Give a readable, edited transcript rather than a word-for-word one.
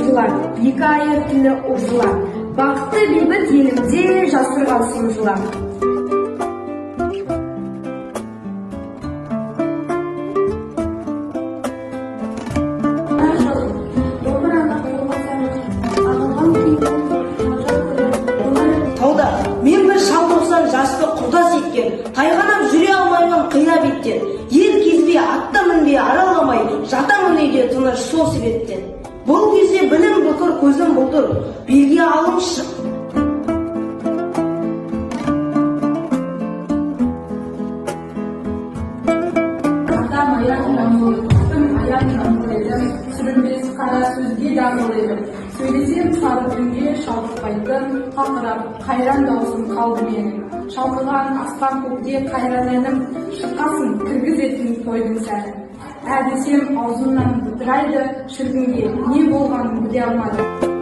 жылар, екі аяқ тілі ұржылар. Бақытты бейбіт елімде жасырғансың жылар. Тауда мен бір шалдықсан жасты құрдас еткен, тайғанап жүре алмаймын қия беттен. Ел кезбей, атта мінбей, араламай, жатамын үйде тыныш сол себептен. Бұл кезде білім бұтыр, көзім бұлдыр, белге алыңшы. Атам аяғын аңғыл, үстім аяғын аңғыл едім, сүрінбес қара сөзге даңғыл едім. Сөйлесем сары күнге шалқытпайтын, қақырап, қайран даусым қалды менің. Шалқыған аспан көкте қайран әнім, шыққасын кіргізетін тойдың сәнін. Әдесем аузымнан бұтырайды шіркінге, не болғанын біле алмадым.